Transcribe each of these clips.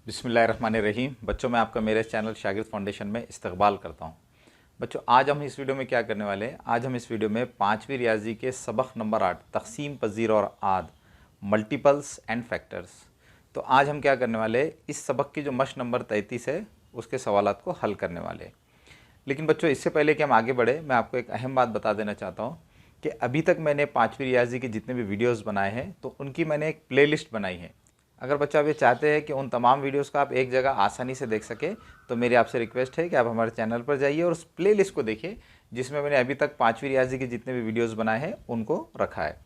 बिस्मिल्लाहिर्रहमानिर्रहीम। बच्चों, मैं आपका मेरे चैनल शागिर्द फाउंडेशन में इस्तकबाल करता हूं। बच्चों, आज हम इस वीडियो में क्या करने वाले हैं? आज हम इस वीडियो में 5वीं रियाजी के सबक नंबर 8 तक़सीम पज़ीर और आद मल्टीपल्स एंड फैक्टर्स। तो आज हम क्या करने वाले हैं, इस सबक की जो मश्क नंबर 33 है उसके सवालात को हल करने वाले हैं। लेकिन बच्चों, इससे पहले कि हम आगे बढ़े, मैं आपको एक अहम बात बता देना चाहता हूँ कि अभी तक मैंने 5वीं रियाजी के जितने भी वीडियोज़ बनाए हैं तो उनकी मैंने एक प्लेलिस्ट बनाई है। अगर बच्चा आप ये चाहते हैं कि उन तमाम वीडियोस को आप एक जगह आसानी से देख सके तो मेरी आपसे रिक्वेस्ट है कि आप हमारे चैनल पर जाइए और उस प्लेलिस्ट को देखिए जिसमें मैंने अभी तक 5वीं रियाजी के जितने भी वीडियोस बनाए हैं उनको रखा है।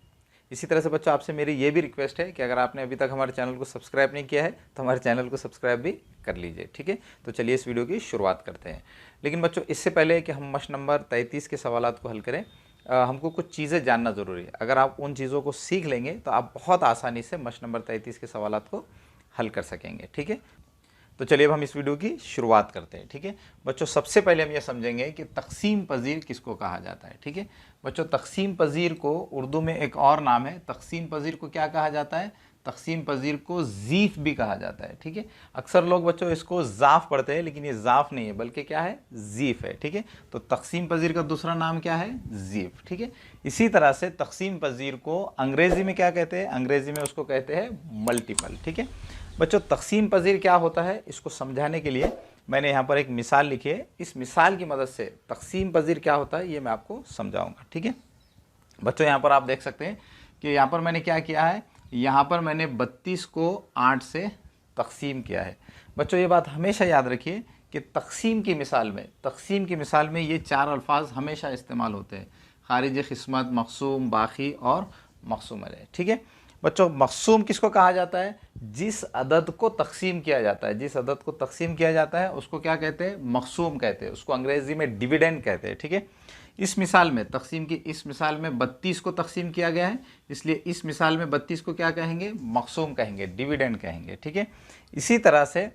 इसी तरह से बच्चों, आपसे मेरी ये भी रिक्वेस्ट है कि अगर आपने अभी तक हमारे चैनल को सब्सक्राइब नहीं किया है तो हमारे चैनल को सब्सक्राइब भी कर लीजिए। ठीक है, तो चलिए इस वीडियो की शुरुआत करते हैं। लेकिन बच्चों, इससे पहले कि हम मश्क नंबर 33 के सवालात को हल करें, हमको कुछ चीज़ें जानना ज़रूरी है। अगर आप उन चीज़ों को सीख लेंगे तो आप बहुत आसानी से मश्क नंबर 33 के सवालात को हल कर सकेंगे। ठीक है, तो चलिए अब हम इस वीडियो की शुरुआत करते हैं। ठीक है बच्चों, सबसे पहले हम ये समझेंगे कि तक़सीम पज़ीर किसको कहा जाता है। ठीक है बच्चों, तक़सीम पज़ीर को उर्दू में एक और नाम है। तक़सीम पज़ीर को क्या कहा जाता है? तक़सीम पज़ीर को ज़ीफ़ भी कहा जाता है। ठीक है, अक्सर लोग बच्चों इसको ज़ाफ़ पढ़ते हैं, लेकिन ये ज़ाफ़ नहीं है बल्कि क्या है, ज़ीफ़ है। ठीक है, तो तक़सीम पज़ीर का दूसरा नाम क्या है? ज़ीफ़। ठीक है, इसी तरह से तक़सीम पज़ीर को अंग्रेज़ी में क्या कहते हैं? अंग्रेज़ी में उसको कहते हैं मल्टीपल। ठीक है बच्चों, तक़सीम पज़ीर क्या होता है इसको समझाने के लिए मैंने यहाँ पर एक मिसाल लिखी है। इस मिसाल की मदद से तक़सीम पज़ीर क्या होता है ये मैं आपको समझाऊंगा। ठीक है बच्चों, यहाँ पर आप देख सकते हैं कि यहाँ पर मैंने क्या किया है, यहाँ पर मैंने 32 को 8 से तक़सीम किया है। बच्चों, ये बात हमेशा याद रखिए कि तक़सीम की मिसाल में ये 4 अल्फाज हमेशा इस्तेमाल होते हैं: खारिज क़िस्मत, मक़सूम, बाक़ी और मक़सूम अलैह। ठीक है बच्चों, मक़सूम किसको कहा जाता है? जिस अदद को तक़सीम किया जाता है, जिस अदद को तक़सीम किया जाता है उसको क्या कहते हैं? मक़सूम कहते हैं। उसको अंग्रेज़ी में डिविडेंड कहते हैं। ठीक है, इस मिसाल में तक़सीम की इस मिसाल में 32 को तक़सीम किया गया है, इसलिए इस मिसाल में 32 को क्या कहेंगे? मक़सूम कहेंगे, डिविडेंड कहेंगे। ठीक है, इसी तरह से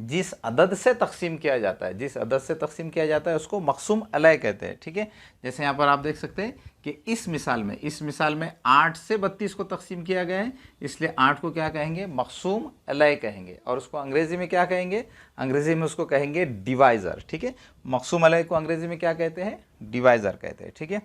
जिस अदद से तक़सीम किया जाता है, जिस अदद से तक़सीम किया जाता है उसको मक़सूम अलैह कहते हैं। ठीक है, जैसे यहाँ पर आप देख सकते हैं कि इस मिसाल में 8 से 32 को तक़सीम किया गया है, इसलिए 8 को क्या कहेंगे? मक़सूम अलैह कहेंगे। और उसको अंग्रेज़ी में क्या कहेंगे? अंग्रेज़ी में उसको कहेंगे डिवाइज़र। ठीक है, मक़सूम अलैह को अंग्रेज़ी में क्या कहते हैं? डिवाइज़र कहते हैं। ठीक है,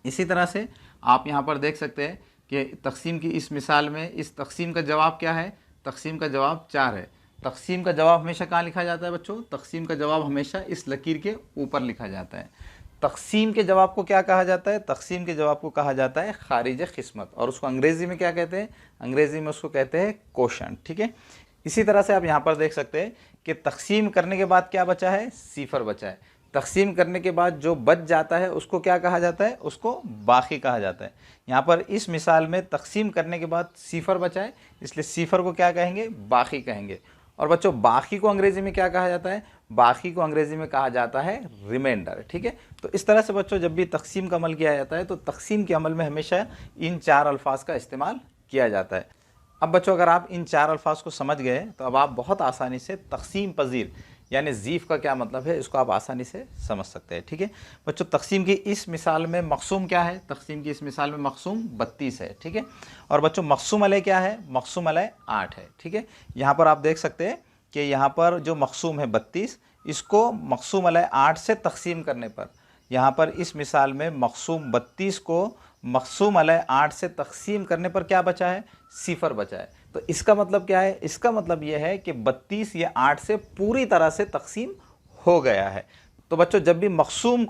इसी तरह से आप यहाँ पर देख सकते हैं कि तक़सीम की इस मिसाल में इस तक़सीम का जवाब क्या है? तक़सीम का जवाब 4 है। तक़सीम का जवाब हमेशा कहाँ लिखा जाता है बच्चों? तक़सीम का जवाब हमेशा इस लकीर के ऊपर लिखा जाता है। तक़सीम के जवाब को क्या कहा जाता है? तक़सीम के जवाब को कहा जाता है खारिज क़िस्मत, और उसको अंग्रेज़ी में क्या कहते हैं? अंग्रेज़ी में उसको कहते हैं कोशंट। ठीक है, इसी तरह से आप यहाँ पर देख सकते हैं कि तक़सीम करने के बाद क्या बचा है? सिफ़र बचा है। तक़सीम करने के बाद जो बच जाता है उसको क्या कहा जाता है? उसको बाक़ी कहा जाता है। यहाँ पर इस मिसाल में तक़सीम करने के बाद सिफ़र बचा है, इसलिए सिफ़र को क्या कहेंगे? बाक़ी कहेंगे। और बच्चों, बाक़ी को अंग्रेज़ी में क्या कहा जाता है? बाक़ी को अंग्रेज़ी में कहा जाता है रिमाइंडर। ठीक है, तो इस तरह से बच्चों जब भी तक़सीम का अमल किया जाता है तो तक़सीम के अमल में हमेशा इन 4 अल्फाज का इस्तेमाल किया जाता है। अब बच्चों, अगर आप इन 4 अल्फाज को समझ गए तो अब आप बहुत आसानी से तक़सीम पज़ीर यानी ज़ीफ़ का क्या मतलब है इसको आप आसानी से समझ सकते हैं। ठीक है बच्चों, तक़सीम की इस मिसाल में मक़सूम क्या है? तक़सीम की इस मिसाल में मक़सूम 32 है। ठीक है, और बच्चों मक़सूम अलैह क्या है? मक़सूम अलैह 8 है। ठीक है, यहाँ पर आप देख सकते हैं कि यहाँ पर जो मक़सूम है 32, इसको मक़सूम अलैह 8 से तक़सीम करने पर यहाँ पर इस मिसाल में मक़सूम 32 को मक़सूम अलैह 8 से तक़सीम करने पर क्या बचा है? सिफ़र बचा है। तो इसका मतलब क्या है? इसका मतलब यह है कि 32 ये 8 से पूरी तरह से तक़सीम हो गया है। तो बच्चों, जब भी मक़सूम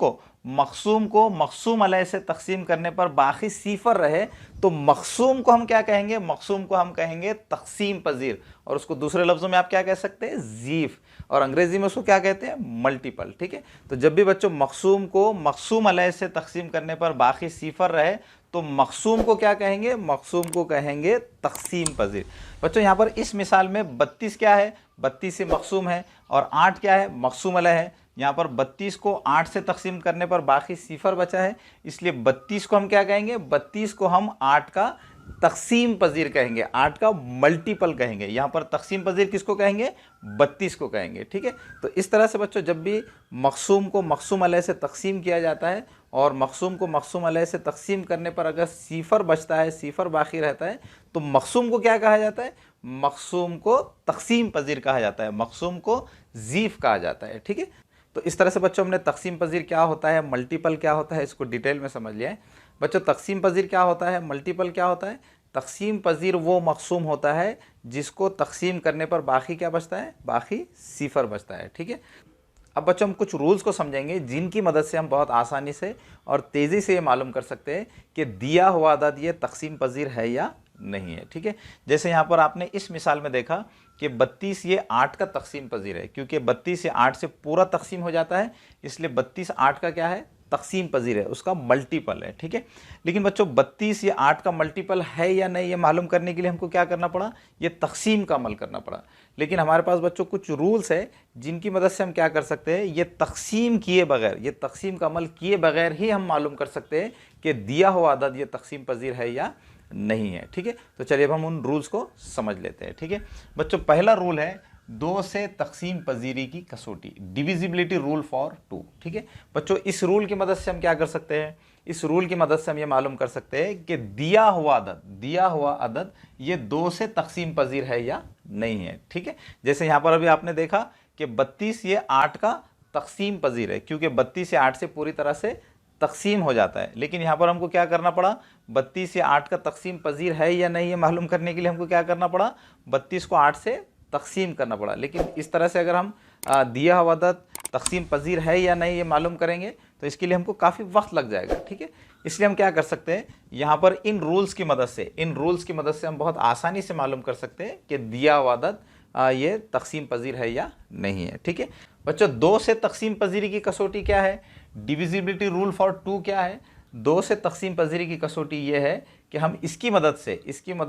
को मक़सूम अलैह से तक़सीम करने पर बाक़ी सिफ़र रहे तो मक़सूम को हम क्या कहेंगे? मक़सूम को हम कहेंगे तक़सीम पज़ीर, और उसको दूसरे लफ्ज़ों में आप क्या कह सकते हैं? ज़ीफ़, और अंग्रेज़ी में उसको क्या कहते हैं? मल्टीपल। ठीक है, तो जब भी बच्चों मक़सूम को मक़सूम अलैह से तक़सीम करने पर बाक़ी सिफ़र रहे तो मक़सूम को क्या कहेंगे? मक़सूम को कहेंगे तक़सीम पज़ीर। बच्चों, यहाँ पर इस मिसाल में 32 क्या है? 32 से मक़सूम है, और 8 क्या है? मक़सूम अलैह है। यहाँ पर 32 को 8 से तक़सीम करने पर बाक़ी सिफ़र बचा है, इसलिए 32 को हम क्या कहेंगे? 32 को हम 8 का तकसीम पजीर कहेंगे, 8 का मल्टीपल कहेंगे। यहाँ पर तकसीम पजीर किसको कहेंगे? 32 को कहेंगे। ठीक है, तो इस तरह से बच्चों जब भी मक़सूम को मक़सूम अलैह से तकसीम किया जाता है और मक़सूम को मक़सूम अलैह से तकसीम करने पर अगर सिफर बचता है, सिफर बाकी रहता है, तो मक़सूम को क्या कहा जाता है? मक़सूम को तकसीम पजीर कहा जाता है, मक़सूम को ज़ीफ़ कहा जाता है। ठीक है, तो इस तरह से बच्चों हमने तकसीम पजीर क्या होता है, मल्टीपल क्या होता है, इसको डिटेल में समझ लिया है। बच्चों तकसीम पजीर क्या होता है, मल्टीपल क्या होता है? तकसीम पजीर वो मक़सूम होता है जिसको तकसीम करने पर बाकी क्या बचता है? बाकी सिफर बचता है। ठीक है, अब बच्चों हम कुछ रूल्स को समझेंगे जिनकी मदद से हम बहुत आसानी से और तेज़ी से ये मालूम कर सकते हैं कि दिया हुआ अदद ये तकसीम पजीर है या नहीं है। ठीक है, जैसे यहाँ पर आपने इस मिसाल में देखा कि 32 ये 8 का तकसीम पजीर है, क्योंकि 32 ये 8 से पूरा तकसीम हो जाता है, इसलिए 32 8 का क्या है? तकसीम पजीर है, उसका मल्टीपल है। ठीक है, लेकिन बच्चों 32 ये 8 का मल्टीपल है या नहीं ये मालूम करने के लिए हमको क्या करना पड़ा? ये तकसीम का अमल करना पड़ा। लेकिन हमारे पास बच्चों कुछ रूल्स है जिनकी मदद से हम क्या कर सकते हैं? ये तकसीम किए बगैर, ये तकसीम का अमल किए बगैर ही हम मालूम कर सकते हैं कि दिया हुआ अदद ये तकसीम पजीर है या नहीं है। ठीक है, तो चलिए अब हम उन रूल्स को समझ लेते हैं। ठीक है बच्चों, पहला रूल है 2 से तकसीम पजीरी की कसौटी, डिविजिबिलिटी रूल फॉर 2। ठीक है बच्चों, इस रूल की मदद से हम क्या कर सकते हैं? इस रूल की मदद से हम ये मालूम कर सकते हैं कि दिया हुआ अदद ये 2 से तकसीम पजीर है या नहीं है। ठीक है, जैसे यहाँ पर अभी आपने देखा कि 32 ये 8 का तकसीम पजीर है, क्योंकि 32 से 8 से पूरी तरह से तकसीम हो जाता है। लेकिन यहाँ पर हमको क्या करना पड़ा? 32 या 8 का तकसीम पजीर है या नहीं ये मालूम करने के लिए हमको क्या करना पड़ा? 32 को 8 से तकसीम करना पड़ा। लेकिन इस तरह से अगर हम दिया हुआ अदद तकसीम पजीर है या नहीं ये मालूम करेंगे तो इसके लिए हमको काफ़ी वक्त लग जाएगा। ठीक है, इसलिए हम क्या कर सकते हैं? यहाँ पर इन रूल्स की मदद से हम बहुत आसानी से मालूम कर सकते हैं कि दिया हुआ अदद ये तकसीम पजीर है या नहीं है। ठीक है बच्चों, 2 से तकसीम पजीरी की कसौटी क्या है? डिविजिबिलिटी रूल फॉर 2 क्या है? 2 से तकसीम पजीरी की कसौटी ये है कि हम इसकी मदद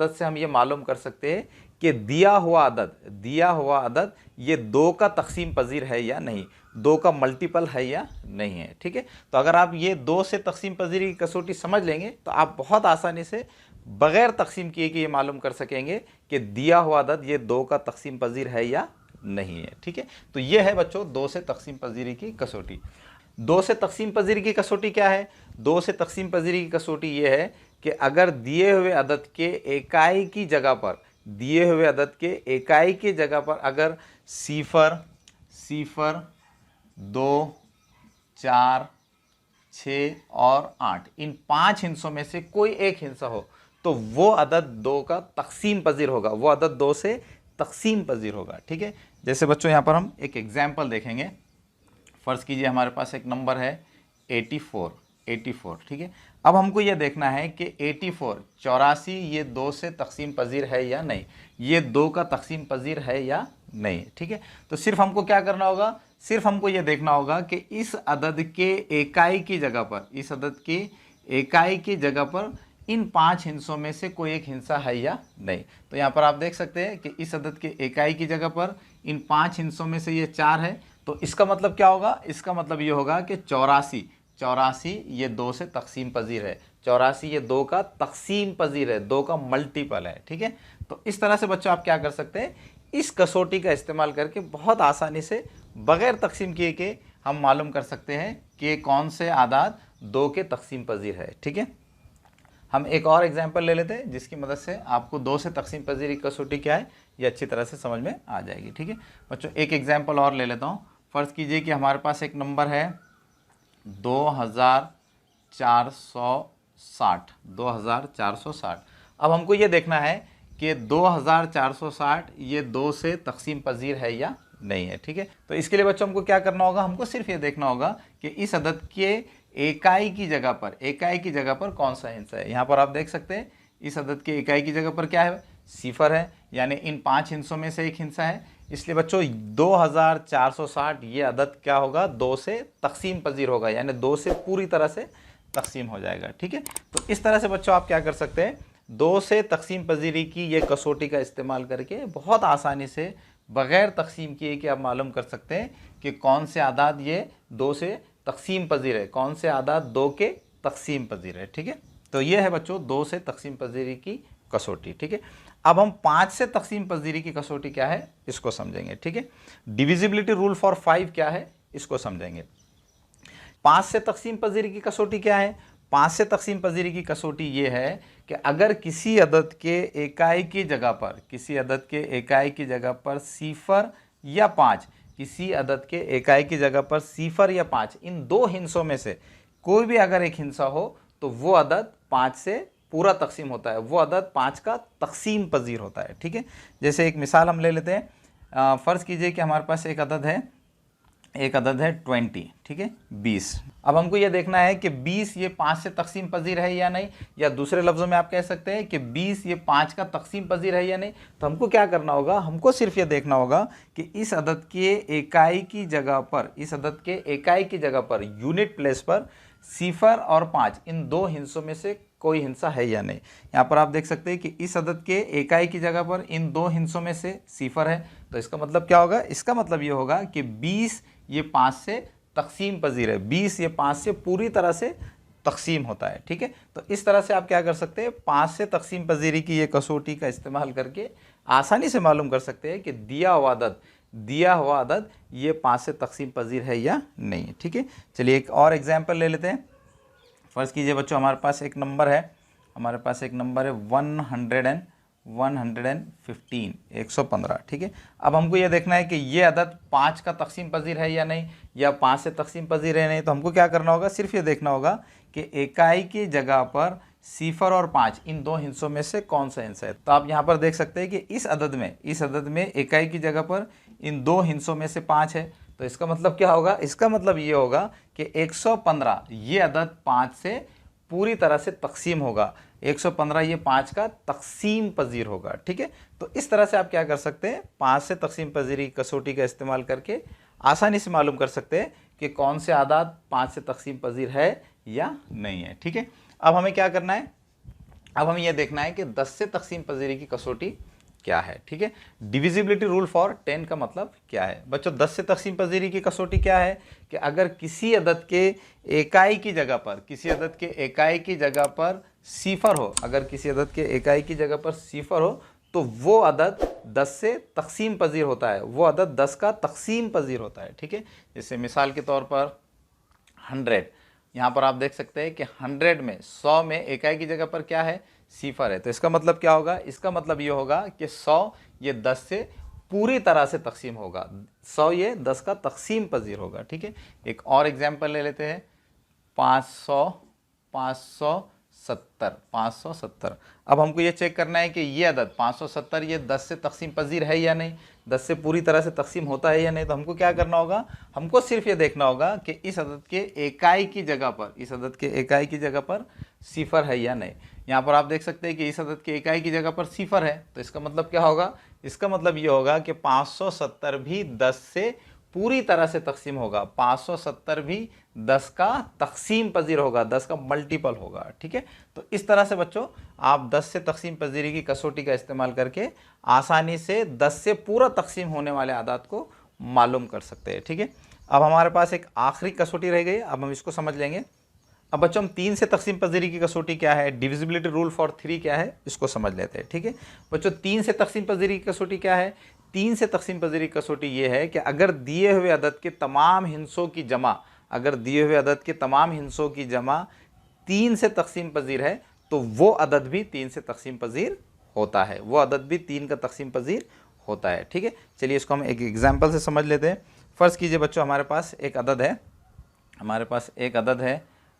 से हम ये मालूम कर सकते हैं कि दिया हुआ अदद ये 2 का तकसीम पजीर है या नहीं, 2 का मल्टीपल है या नहीं है। ठीक है, तो अगर आप ये 2 से तकसीम पजीरी की कसौटी समझ लेंगे तो आप बहुत आसानी से बग़ैर तकसीम किए कि ये मालूम कर सकेंगे कि दिया हुआ अदद ये 2 का तकसीम पजीर है या नहीं है। ठीक है, तो ये है बच्चों 2 से तकसीम पजीरी की कसौटी। 2 से तकसीम पजीरी की कसौटी क्या है? 2 से तकसीम पजीरी की कसौटी ये है कि अगर दिए हुए अदद के इकाई की जगह पर अगर सिफर 2 4 6 और 8 इन 5 हिस्सों में से कोई एक हिस्सा हो तो वो अदद 2 का तकसीम पजीर होगा, वो अदद 2 से तकसीम पजीर होगा। ठीक है, जैसे बच्चों यहाँ पर हम एक एग्जाम्पल देखेंगे। फ़र्ज़ कीजिए हमारे पास एक नंबर है 84। ठीक है, अब हमको ये देखना है कि 84 ये 2 से तकसीम पजीर है या नहीं, ये 2 का तकसीम पजीर है या नहीं। ठीक है, तो सिर्फ हमको क्या करना होगा? सिर्फ हमको ये देखना होगा कि इस अदद के इकाई की जगह पर इन 5 हिस्सों में से कोई एक हिस्सा है या नहीं। तो यहाँ पर आप देख सकते हैं कि इस अदद के इकाई की जगह पर इन 5 हिस्सों में से ये 4 है, तो इसका मतलब क्या होगा? इसका मतलब ये होगा कि 84 ये 2 से तकसीम पजीर है, 84 ये 2 का तकसीम पजीर है, 2 का मल्टीपल है। ठीक है, तो इस तरह से बच्चों आप क्या कर सकते हैं? इस कसौटी का इस्तेमाल करके बहुत आसानी से बग़ैर तकसीम किए के हम मालूम कर सकते हैं कि कौन से आदाद 2 के तकसीम पजीर है। ठीक है, हम एक और एग्जाम्पल ले लेते हैं जिसकी मदद से आपको 2 से तकसीम पजीरी कसौटी क्या है ये अच्छी तरह से समझ में आ जाएगी। ठीक है बच्चों, एक एग्जाम्पल और ले लेता हूँ। फ़र्ज़ कीजिए कि हमारे पास एक नंबर है 2460। अब हमको ये देखना है कि 2460 ये 2 से तकसीम पजीर है या नहीं है। ठीक है, तो इसके लिए बच्चों हमको क्या करना होगा? हमको सिर्फ ये देखना होगा कि इस अदद के इकाई की जगह पर कौन सा हिस्सा है। यहाँ पर आप देख सकते हैं इस अदद के इकाई की जगह पर क्या है? सिफर है, यानी इन 5 हिस्सों में से एक हिस्सा है। इसलिए बच्चों 2460 ये अदद क्या होगा? 2 से तकसीम पजीर होगा, यानी 2 से पूरी तरह से तकसीम हो जाएगा। ठीक है, तो इस तरह से बच्चों आप क्या कर सकते हैं? 2 से तकसीम पजीरी की ये कसौटी का इस्तेमाल करके बहुत आसानी से बग़ैर तकसीम किए कि आप मालूम कर सकते हैं कि कौन से आदाद ये 2 से तकसीम पजीर है, कौन से आदाद 2 के तकसीम पजीर है। ठीक है, तो ये है बच्चों 2 से तकसीम पजीरी की कसौटी, ठीक है। अब हम 5 से तकसीम पजीरी की कसौटी क्या है इसको समझेंगे, ठीक है। डिविजिबिलिटी रूल फॉर 5 क्या है इसको समझेंगे। 5 से तकसीम पजीरी की कसौटी क्या है? 5 से तकसीम पजीरी की कसौटी ये है कि अगर किसी अदद के इकाई की जगह पर, किसी अदद के इकाई की जगह पर 0 या 5, किसी अदद के इकाई की जगह पर 0 या 5, इन 2 हिस्सों में से कोई भी अगर एक हिस्सा हो तो वो अदद 5 से पूरा तकसीम होता है, वो अदद 5 का तकसीम पजीर होता है, ठीक है। जैसे एक मिसाल हम ले लेते हैं। फ़र्ज़ कीजिए कि हमारे पास एक अदद है 20, ठीक है, 20। अब हमको ये देखना है कि 20 ये 5 से तकसीम पजीर है या नहीं, या दूसरे लफ्ज़ों में आप कह सकते हैं कि 20 ये 5 का तकसीम पजीर है या नहीं। तो हमको क्या करना होगा, हमको सिर्फ ये देखना होगा कि इस अदद के इकाई की जगह पर, इस अदद के इकाई की जगह पर, यूनिट प्लेस पर 0 और 5 इन 2 हिस्सों में से कोई हिस्सा है या नहीं। यहाँ पर आप देख सकते हैं कि इस अदद के इकाई की जगह पर इन 2 हिस्सों में से 0 है। तो इसका मतलब क्या होगा, इसका मतलब ये होगा कि 20 ये 5 से तकसीम पजीर है, 20 ये 5 से पूरी तरह से तकसीम होता है, ठीक है। तो इस तरह से आप क्या कर सकते हैं, 5 से तकसीम पजीरी की ये कसौटी का इस्तेमाल करके आसानी से मालूम कर सकते हैं कि दिया हुआ अदद ये 5 से तकसीम पजीर है या नहीं, ठीक है। चलिए एक और एग्जाम्पल ले लेते हैं। फ़र्ज़ कीजिए बच्चों हमारे पास एक नंबर है 115, ठीक है। अब हमको ये देखना है कि ये अदद 5 का तकसीम पजीर है या नहीं, या 5 से तकसीम पजीर है नहीं। तो हमको क्या करना होगा, सिर्फ ये देखना होगा कि इकाई की जगह पर 0 और 5 इन 2 हिस्सों में से कौन सा हिस्सा है। तो आप यहाँ पर देख सकते हैं कि इस अदद में इकाई की जगह पर इन 2 हिस्सों में से 5 है। तो इसका मतलब क्या होगा, इसका मतलब ये होगा कि 115 ये अदद 5 से पूरी तरह से तकसीम होगा, 115 ये 5 का तकसीम पजीर होगा, ठीक है। तो इस तरह से आप क्या कर सकते हैं, 5 से तकसीम पजीरी कसौटी का इस्तेमाल करके आसानी से मालूम कर सकते हैं कि कौन से आदाद 5 से तकसीम पजीर है या नहीं है, ठीक है। अब हमें क्या करना है, अब हमें यह देखना है कि 10 से तकसीम पजीरी की कसौटी क्या है, ठीक है। डिविजिबिलिटी रूल फॉर 10 का मतलब क्या है बच्चों, 10 से तकसीम पजीरी की कसौटी क्या है कि अगर किसी अदद के इकाई की जगह पर, किसी अदद के इकाई की जगह पर 0 हो, अगर किसी अदद के इकाई की जगह पर 0 हो तो वो अदद 10 से तकसीम पजीर होता है, वो अदद 10 का तकसीम पजीर होता है, ठीक है। जैसे मिसाल के तौर पर 100, यहाँ पर आप देख सकते हैं कि 100 में 100 में इकाई की जगह पर क्या है, 0 है। तो इसका मतलब क्या होगा, इसका मतलब ये होगा कि 100 ये 10 से पूरी तरह से तकसीम होगा, 100 ये 10 का तकसीम पजीर होगा, ठीक है। एक और एग्जाम्पल ले लेते हैं, 570। अब हमको ये चेक करना है कि ये अदद 570 ये 10 से तकसीम पजीर है या नहीं, 10 से पूरी तरह से तकसीम होता है या नहीं। तो हमको क्या करना होगा, हमको सिर्फ ये देखना होगा कि इस अदद के इकाई की जगह पर, इस अदद के इकाई की जगह पर 0 है या नहीं। यहाँ पर आप देख सकते हैं कि इस अदद के इकाई की जगह पर 0 है। तो इसका मतलब क्या होगा, इसका मतलब ये होगा कि 570 भी 10 से पूरी तरह से तकसीम होगा, 570 भी 10 का तकसीम पजीर होगा, 10 का मल्टीपल होगा, ठीक है। तो इस तरह से बच्चों आप 10 से तकसीम पजीरी की कसौटी का इस्तेमाल करके आसानी से 10 से पूरा तकसीम होने वाले आदात को मालूम कर सकते हैं, ठीक है। अब हमारे पास एक आखिरी कसौटी रह गई, अब हम इसको समझ लेंगे। अब बच्चों हम 3 से तकसीम पजीरी की कसौटी क्या है, डिविजिबिलिटी रूल फॉर 3 क्या है, इसको समझ लेते हैं, ठीक है। बच्चों 3 से तकसीम पजीरी की कसौटी क्या है, 3 से तकसीम पजीरी की कसौटी ये है कि अगर दिए हुए अदद के तमाम हिस्सों की जमा, अगर दिए हुए अदद के तमाम हिस्सों की जमा 3 से तकसीम पजीर है तो वो अदद भी 3 से तकसीम पजीर होता है, वो अदद भी 3 का तकसीम पजीर होता है, ठीक है। चलिए इसको हम एक एग्जाम्पल से समझ लेते हैं। फ़र्ज़ कीजिए बच्चों हमारे पास एक अदद है,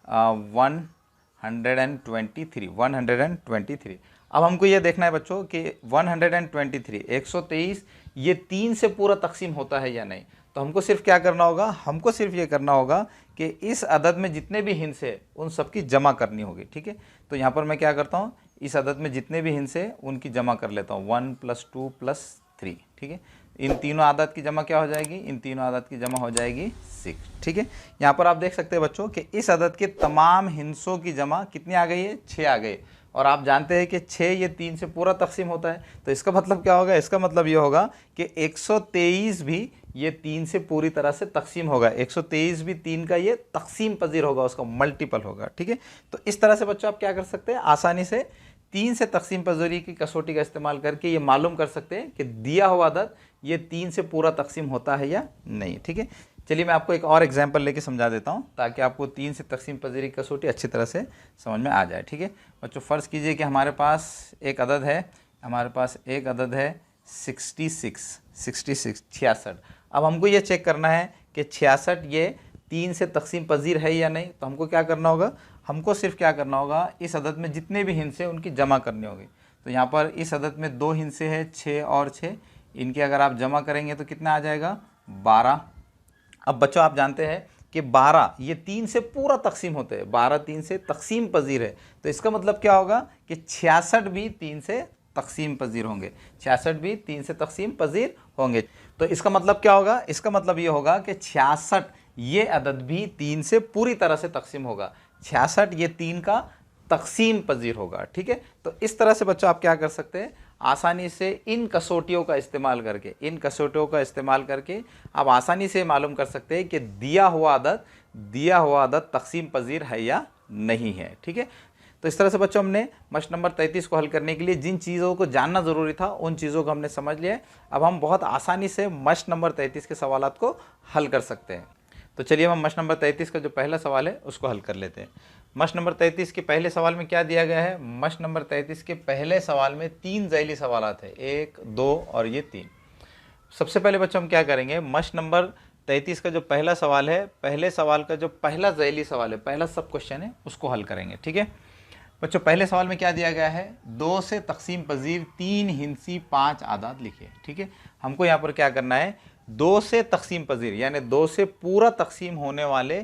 123। अब हमको ये देखना है बच्चों कि 123 ये 3 से पूरा तकसीम होता है या नहीं। तो हमको सिर्फ क्या करना होगा, हमको सिर्फ ये करना होगा कि इस अदद में जितने भी हिस्से उन सब की जमा करनी होगी, ठीक है। तो यहाँ पर मैं क्या करता हूँ, इस अदद में जितने भी हिस्से उनकी जमा कर लेता हूँ, 1 + 2 + 3, ठीक है। इन तीनों आदत की जमा क्या हो जाएगी, इन तीनों आदत की जमा हो जाएगी 6, ठीक है। यहाँ पर आप देख सकते हैं बच्चों कि इस अदद के तमाम हिस्सों की जमा कितनी आ गई है, 6 आ गए। और आप जानते हैं कि 6 ये 3 से पूरा तकसीम होता है। तो इसका मतलब क्या होगा, इसका मतलब ये होगा कि 123 भी ये 3 से पूरी तरह से तकसीम होगा। 123 भी 3 का ये तकसीम पजीर होगा, उसका मल्टीपल होगा। ठीक है, तो इस तरह से बच्चों आप क्या कर सकते हैं, आसानी से 3 से तकसीम पजीरी की कसौटी का इस्तेमाल करके ये मालूम कर सकते हैं कि दिया हुआ अदद ये 3 से पूरा तकसीम होता है या नहीं। ठीक है, चलिए मैं आपको एक और एग्जांपल लेके समझा देता हूँ ताकि आपको 3 से तकसीम पजीरी की कसौटी अच्छी तरह से समझ में आ जाए। ठीक है बच्चों, फ़र्ज़ कीजिए कि हमारे पास एक अदद है, 66। अब हमको ये चेक करना है कि 66 ये 3 से तकसीम पजीर है या नहीं। तो हमको क्या करना होगा, हमको सिर्फ क्या करना होगा, इस अदद में जितने भी हिस्से उनकी जमा करनी होगी। तो यहाँ पर इस अदद में 2 हिस्से हैं, 6 और 6, इनके अगर आप जमा करेंगे तो कितना आ जाएगा, 12। अब बच्चों आप जानते हैं कि 12 ये 3 से पूरा तकसीम होते हैं, 12 3 से तकसीम पजीर है। तो इसका मतलब क्या होगा कि 66 भी 3 से तकसीम पजीर होंगे, 66 भी 3 से तकसीम पजीर होंगे। तो इसका मतलब क्या होगा, इसका मतलब ये होगा कि 66 ये अदद भी 3 से पूरी तरह से तकसीम होगा, 66 ये 3 का तकसीम पजीर होगा। ठीक है, तो इस तरह से बच्चों आप क्या कर सकते हैं, आसानी से इन कसौटियों का इस्तेमाल करके आप आसानी से मालूम कर सकते हैं कि दिया हुआ अदद तकसीम पजीर है या नहीं है। ठीक है, तो इस तरह से बच्चों हमने मशक नंबर 33 को हल करने के लिए जिन चीज़ों को जानना ज़रूरी था उन चीज़ों को हमने समझ लिया। अब हम बहुत आसानी से मशक नंबर 33 के सवालात को हल कर सकते हैं। तो चलिए हम मशक नंबर 33 का जो पहला सवाल है उसको हल कर लेते हैं। मशक नंबर 33 के पहले सवाल में क्या दिया गया है, मशक नंबर 33 के पहले सवाल में 3 ज़ैली सवालात है, 1 2 और ये 3। सबसे पहले बच्चों हम क्या करेंगे, मशक नंबर 33 का जो पहला सवाल है, पहले सवाल का जो पहला ज़ैली सवाल है, पहला सब क्वेश्चन है, उसको हल करेंगे। ठीक है बच्चों, पहले सवाल में क्या दिया गया है, 2 से तकसीम पजीर 3 हिंसी 5 आदाद लिखिए। ठीक है, हमको यहाँ पर क्या करना है, 2 से तकसीम पजीर यानी 2 से पूरा तकसीम होने वाले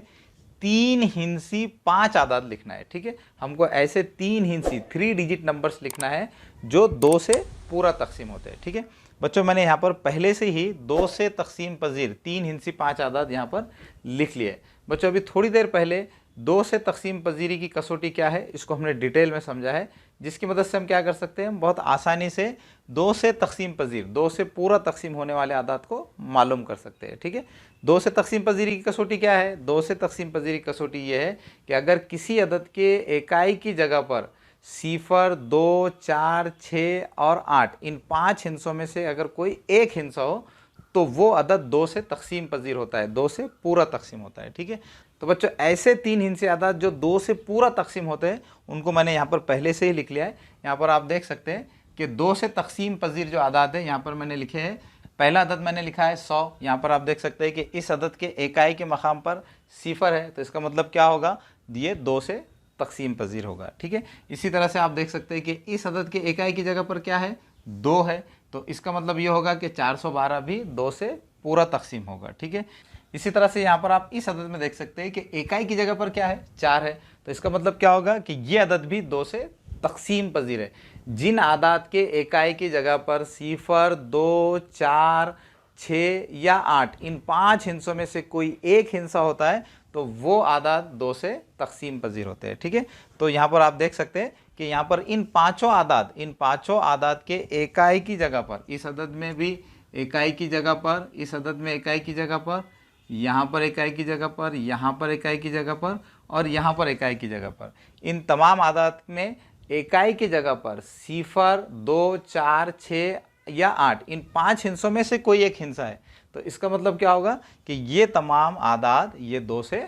3 हिंसी 5 आदाद लिखना है। ठीक है, हमको ऐसे 3 हिंसी 3 डिजिट नंबर्स लिखना है जो 2 से पूरा तकसीम होते हैं। ठीक है बच्चों, मैंने यहाँ पर पहले से ही 2 से तकसीम पजीर 3 हिंसी 5 आदाद यहाँ पर लिख लिए। बच्चों अभी थोड़ी देर पहले 2 से तकसीम पजीरी की कसौटी क्या है इसको हमने डिटेल में समझा है, जिसकी मदद से हम क्या कर सकते हैं, बहुत आसानी से 2 से तकसीम पजीर 2 से पूरा तकसीम होने वाले आदाद को मालूम कर सकते हैं। ठीक है, 2 से तकसीम पजीरी की कसौटी क्या है, 2 से तकसीम पजीरी की कसौटी ये है कि अगर किसी अदद के इकाई की जगह पर 0 2 4 6 और 8 इन 5 हिस्सों में से अगर कोई एक हिस्सा हो तो वो अदद 2 से तकसीम पजीर होता है, 2 से पूरा तकसीम होता है। ठीक है, तो बच्चों ऐसे 3 हिस्से आदाद जो 2 से पूरा तकसीम होते हैं उनको मैंने यहाँ पर पहले से ही लिख लिया है। यहाँ पर आप देख सकते हैं कि 2 से तकसीम पजीर जो आदाद है यहाँ पर मैंने लिखे हैं। पहला अदद मैंने लिखा है 100। यहाँ पर आप देख सकते हैं कि इस अदद के इकाई के मकाम पर 0 है, तो इसका मतलब क्या होगा, ये 2 से तकसीम पजीर होगा। ठीक है, इसी तरह से आप देख सकते हैं कि इस अदद के इकाई की जगह पर क्या है, 2 है, तो इसका मतलब ये होगा कि 412 भी 2 से पूरा तकसीम होगा। ठीक है, इसी तरह से यहाँ पर आप इस अदद में देख सकते हैं कि इकाई की जगह पर क्या है, 4 है, तो इसका मतलब क्या होगा कि ये अदद भी 2 से तकसीम पजीर है। जिन आदाद के इकाई की जगह पर 0 2 4 6 या 8 इन 5 हिस्सों में से कोई एक हिस्सा होता है तो वो आदाद 2 से तकसीम पजीर होते हैं। ठीक है, तो यहाँ पर आप देख सकते हैं कि यहाँ पर इन पाँचों आदाद के इकाई की जगह पर, इस अदद में भी इकाई की जगह पर, इस अदद में इकाई की जगह पर, यहाँ पर इकाई की जगह पर, यहाँ पर इकाई की जगह पर और यहाँ पर इकाई की जगह पर, इन तमाम आदाद में इकाई की जगह पर 0 2 4 6 या 8 इन 5 हिस्सों में से कोई एक हिस्सा है, तो इसका मतलब क्या होगा कि ये तमाम आदाद ये 2 से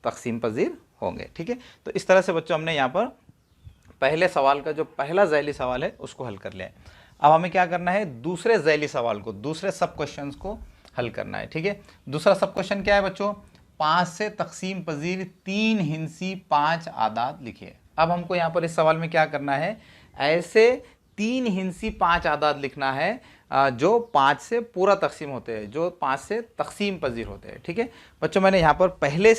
तकसीम पजीर होंगे। ठीक है, तो इस तरह से बच्चों हमने यहाँ पर पहले सवाल का जो पहला ज़ैली सवाल है उसको हल कर लिया है। अब हमें क्या करना है, दूसरे ज़ैली सवाल को, दूसरे सब क्वेश्चंस को हल करना है। ठीक है, दूसरा सब क्वेश्चन क्या है बच्चों, 5 से तकसीम पजीर 3 हिंसी 5 आदाद लिखिए। अब हमको यहाँ पर इस सवाल में क्या करना है, ऐसे 3 हिंसी 5 आदाद लिखना है जो 5 से पूरा तकसीम होते हैं, जो 5 से तकसीम पजीर होते हैं। ठीक है बच्चों, मैंने यहाँ पर पहले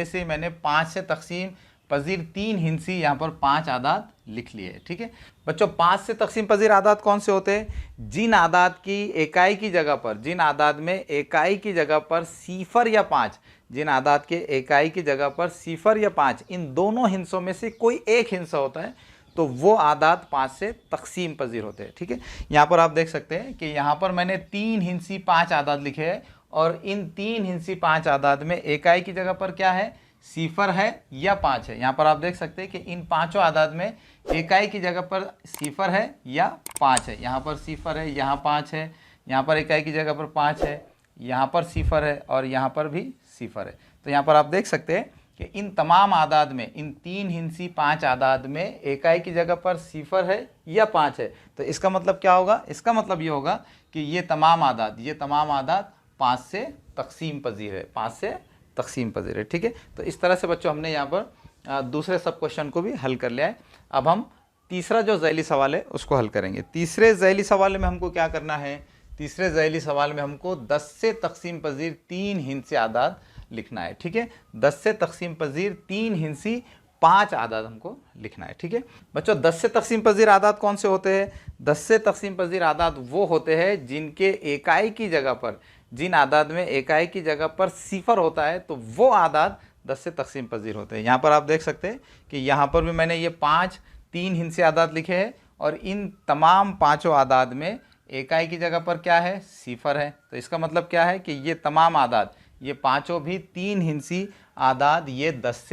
से मैंने 5 से तकसीम पजीर 3 हिंसी यहाँ पर 5 आदाद लिख लिए। ठीक है बच्चों, 5 से तकसीम पजीर आदाद कौन से होते हैं, जिन आदाद की इकाई की जगह पर, जिन आदाद में इकाई की जगह पर 0 या 5, जिन आदाद के इकाई की जगह पर 0 या 5 इन दोनों हिस्सों में से कोई एक हिस्सा होता है तो वो आदाद 5 से तकसीम पजीर होते हैं। ठीक है, यहाँ पर आप देख सकते हैं कि यहाँ पर मैंने 3 हिंसी 5 आदाद लिखे हैं और इन 3 हिंसी 5 आदाद में इकाई की जगह पर क्या है, सिफर है या 5 है। यहाँ पर आप देख सकते हैं कि इन पांचों आदाद में इकाई की जगह पर सिफर है या 5 है। यहाँ पर सिफर है, यहाँ 5 है, यहाँ पर इकाई की जगह पर 5 है, यहाँ पर सिफर है और यहाँ पर भी सिफर है। तो यहाँ पर आप देख सकते हैं कि इन तमाम आदाद में, इन 3 हिंसी 5 आदाद में इकाई की जगह पर सिफर है या 5 है। तो इसका मतलब क्या होगा, इसका मतलब ये होगा कि ये तमाम आदाद 5 से तकसीम पजीर है, 5 से तकसीम पजीर है। ठीक है, तो इस तरह से बच्चों हमने यहाँ पर दूसरे सब क्वेश्चन को भी हल कर लिया है। अब हम तीसरा जो ज़ैली सवाल है उसको हल करेंगे। तीसरे ज़ैली सवाल में हमको क्या करना है, तीसरे ज़ैली सवाल में हमको 10 से तकसीम पजीर 3 हिंसी आदाद लिखना है। ठीक है, 10 से तकसीम पजीर 3 हिंसी 5 आदाद हमको लिखना है। ठीक है बच्चों, 10 से तकसीम पजीर आदाद कौन से होते हैं, 10 से तकसीम पजीर आदाद वो होते हैं जिनके इकाई की जगह पर, जिन आदाद में इकाई की जगह पर सिफर होता है तो वो आदाद 10 से तकसीम पजीर होते हैं। यहाँ पर आप देख सकते हैं कि यहाँ पर भी मैंने ये 5 3 हिंसी आदाद लिखे हैं और इन तमाम पाँचों आदाद में इकाई की जगह पर क्या है, सिफर है। तो इसका मतलब क्या है कि ये तमाम आदाद, ये पाँचों भी 3 हिंसी आदाद ये 10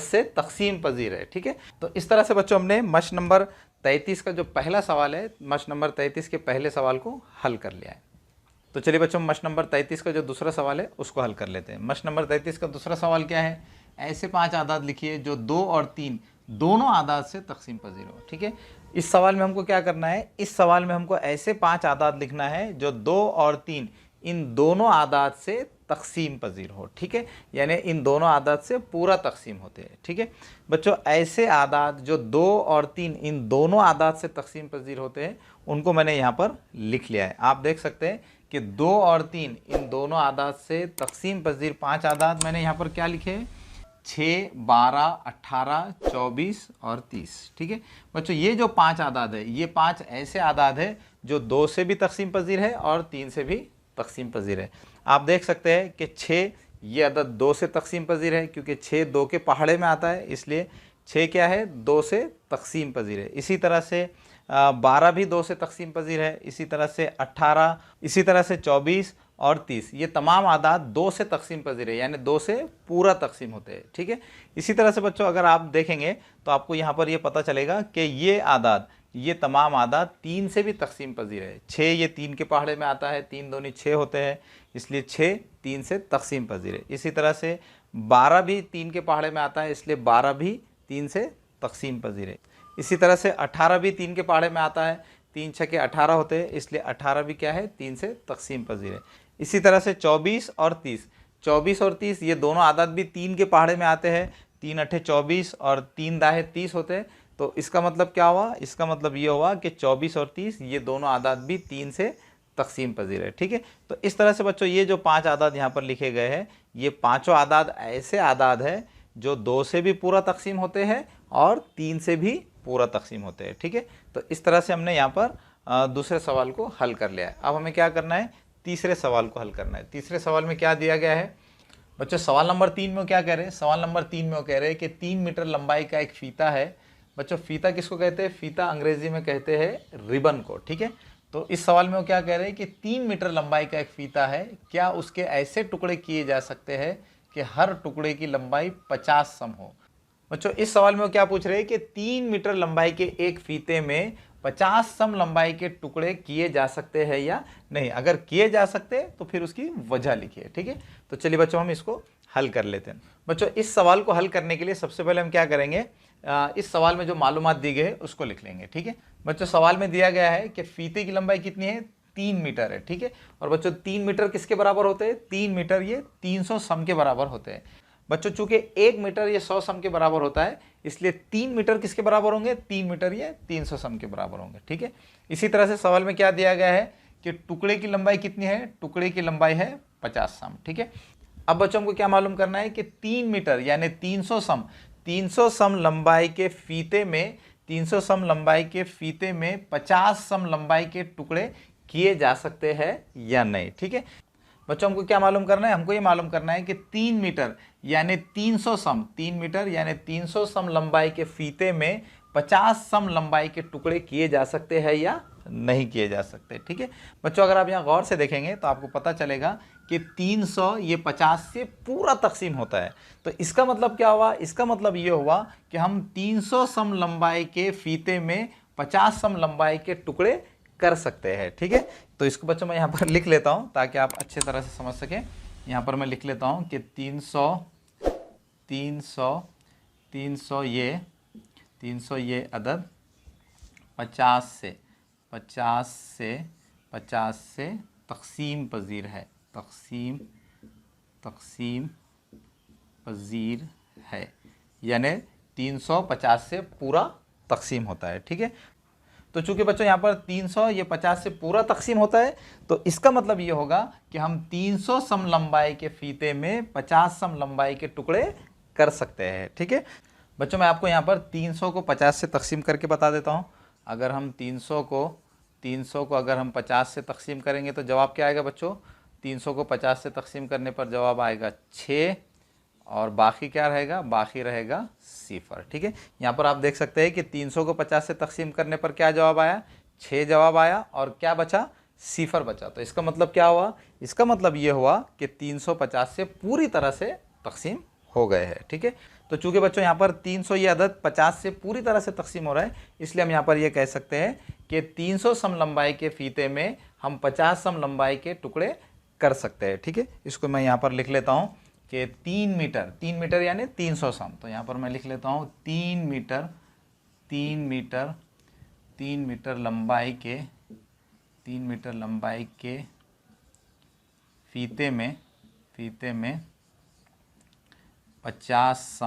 से तकसीम पजीर है। ठीक है, तो इस तरह से बच्चों हमने मश नंबर 33 का जो पहला सवाल है, मश नंबर 33 के पहले सवाल को हल कर लिया है। तो चलिए बच्चों, मश नंबर 33 का जो दूसरा सवाल है उसको हल कर लेते हैं। मश नंबर 33 का दूसरा सवाल क्या है, ऐसे 5 आदाद लिखिए जो 2 और 3 दोनों आदाद से तकसीम पजीर हो। ठीक है, इस सवाल में हमको क्या करना है, इस सवाल में हमको ऐसे 5 आदाद लिखना है जो 2 और 3 इन दोनों आदाद से तकसीम पजीर हो। ठीक है, यानी इन दोनों आदाद से पूरा तकसीम होते हैं। ठीक है बच्चों, ऐसे आदाद जो 2 और 3 इन दोनों आदाद से तकसीम पजीर होते हैं उनको मैंने यहाँ पर लिख लिया है। आप देख सकते हैं कि 2 और 3 इन दोनों आदाद से तकसीम पजीर 5 आदाद मैंने यहाँ पर क्या लिखे हैं, 6, 12, 18, 24 और 30। ठीक है बच्चों, ये जो 5 आदाद है, ये 5 ऐसे आदाद है जो 2 से भी तकसीम पजीर है और 3 से भी तकसीम पजीर है। आप देख सकते हैं कि 6 ये अदद 2 से तकसीम पजीर है क्योंकि 6 2 के पहाड़े में आता है, इसलिए 6 क्या है, 2 से तकसीम पजीर है। इसी तरह से 12 भी 2 से तकसीम पजीर है, इसी तरह से 18, इसी तरह से 24 और 30 ये तमाम आदाद 2 से तकसीम पजीर है, यानी 2 से पूरा तकसीम होते हैं। ठीक है, इसी तरह से बच्चों अगर आप देखेंगे तो आपको यहाँ पर ये पता चलेगा कि ये आदाद, ये तमाम आदाद 3 से भी तकसीम पजीर है। 6 ये 3 के पहाड़े में आता है, 3 दूनी 6 होते हैं, इसलिए 6 3 से तकसीम पजीर है। इसी तरह से 12 भी 3 के पहाड़े में आता है, इसलिए 12 भी 3 से तकसीम पजीर है। इसी तरह से 18 भी 3 के पहाड़े में आता है, 3 6 के 18 होते हैं, इसलिए 18 भी क्या है, 3 से तकसीम पजीर है। इसी तरह से 24 और 30 ये दोनों आदाद भी 3 के पहाड़े में आते हैं, 3 8 24 और 3 दाहे 30 होते हैं। तो इसका मतलब क्या हुआ, इसका मतलब ये हुआ कि 24 और 30 ये दोनों आदाद भी 3 से तकसीम पजीर है। ठीक है, तो इस तरह से बच्चों ये जो 5 आदाद यहाँ पर लिखे गए हैं, ये पाँचों आदाद ऐसे आदाद है जो 2 से भी पूरा तकसीम होते हैं और 3 से भी पूरा तकसीम होते हैं। ठीक है, तो इस तरह से हमने यहाँ पर दूसरे सवाल को हल कर लिया है। अब हमें क्या करना है, तीसरे सवाल को हल करना है। तीसरे सवाल में क्या दिया गया है बच्चों, सवाल नंबर 3 में क्या कह रहे हैं, सवाल नंबर 3 में वो कह रहे हैं कि 3 मीटर लंबाई का एक फीता है। बच्चों फीता किसको कहते हैं, फीता अंग्रेजी में कहते हैं रिबन को। ठीक है, तो इस सवाल में वो क्या कह रहे हैं कि 3 मीटर लंबाई का एक फीता है, क्या उसके ऐसे टुकड़े किए जा सकते हैं कि हर टुकड़े की लंबाई 50 सम हो। बच्चों इस सवाल में वो क्या पूछ रहे हैं कि 3 मीटर लंबाई के एक फीते में 50 सम लंबाई के टुकड़े किए जा सकते हैं या नहीं। अगर किए जा सकते हैं तो फिर उसकी वजह लिखिए। ठीक है, तो चलिए बच्चों हम इसको हल कर लेते हैं। बच्चों इस सवाल को हल करने के लिए सबसे पहले हम क्या करेंगे, इस सवाल में जो मालूमात दी गई है उसको लिख लेंगे। ठीक है बच्चों, सवाल में दिया गया है कि फीते की लंबाई कितनी है, 3 मीटर है। ठीक है, और बच्चों 3 मीटर किसके बराबर होते हैं, 3 मीटर ये 300 सम के बराबर होते हैं। बच्चों चूंकि 1 मीटर ये 100 सम के बराबर होता है, इसलिए 3 मीटर किसके बराबर होंगे, 3 मीटर ये 300 सम के बराबर होंगे। ठीक है, इसी तरह से सवाल में क्या दिया गया है कि टुकड़े की लंबाई कितनी है, टुकड़े की लंबाई है 50 सम। ठीक है, अब बच्चों को क्या मालूम करना है कि 3 मीटर यानी 300 सम लंबाई के फीते में 300 सम लंबाई के फीते में 50 सम लंबाई के टुकड़े किए जा सकते हैं या नहीं। ठीक है बच्चों, हमको क्या मालूम करना है, हमको ये मालूम करना है कि 3 मीटर यानी 300 सम, 3 मीटर यानी 300 सम लंबाई के फीते में 50 सम लंबाई के टुकड़े किए जा सकते हैं या नहीं किए जा सकते। ठीक है बच्चों, अगर आप यहाँ गौर से देखेंगे तो आपको पता चलेगा कि 300 ये 50 से पूरा तकसीम होता है। तो इसका मतलब क्या हुआ, इसका मतलब ये हुआ कि हम 300 सम लंबाई के फीते में 50 सम लंबाई के टुकड़े कर सकते हैं। ठीक है, तो इसको बच्चों मैं यहाँ पर लिख लेता हूँ ताकि आप अच्छे तरह से समझ सकें। यहाँ पर मैं लिख लेता हूँ कि 300 ये अदद 50 से तकसीम पजीर है, तकसीम पजीर है, यानी 350 से पूरा तकसीम होता है। ठीक है, तो चूंकि बच्चों यहाँ पर 300 ये 50 से पूरा तकसीम होता है, तो इसका मतलब ये होगा कि हम 300 सम लंबाई के फीते में 50 सम लंबाई के टुकड़े कर सकते हैं। ठीक है बच्चों, मैं आपको यहाँ पर 300 को 50 से तकसीम करके बता देता हूँ। अगर हम 300 को अगर हम 50 से तकसीम करेंगे तो जवाब क्या आएगा बच्चों, 300 को 50 से तकसीम करने पर जवाब आएगा 6 और बाकी क्या रहेगा, बाकी रहेगा सिफर। ठीक है, यहाँ पर आप देख सकते हैं कि 300 को 50 से तकसीम करने पर क्या जवाब आया, 6 जवाब आया और क्या बचा, सिफर बचा। तो इसका मतलब क्या हुआ, इसका मतलब ये हुआ कि 350 से पूरी तरह से तकसीम हो गए हैं। ठीक है, तो चूंकि बच्चों यहाँ पर 300 ये अदद 50 से पूरी तरह से तकसीम हो रहा है, इसलिए हम यहाँ पर ये कह सकते हैं कि 300 सम लंबाई के फीते में हम 50 सम लंबाई के टुकड़े कर सकते हैं। ठीक है, इसको मैं यहाँ पर लिख लेता हूँ कि 3 मीटर यानी 300 सम। तो यहाँ पर मैं लिख लेता हूँ 3 मीटर लंबाई के फीते में 50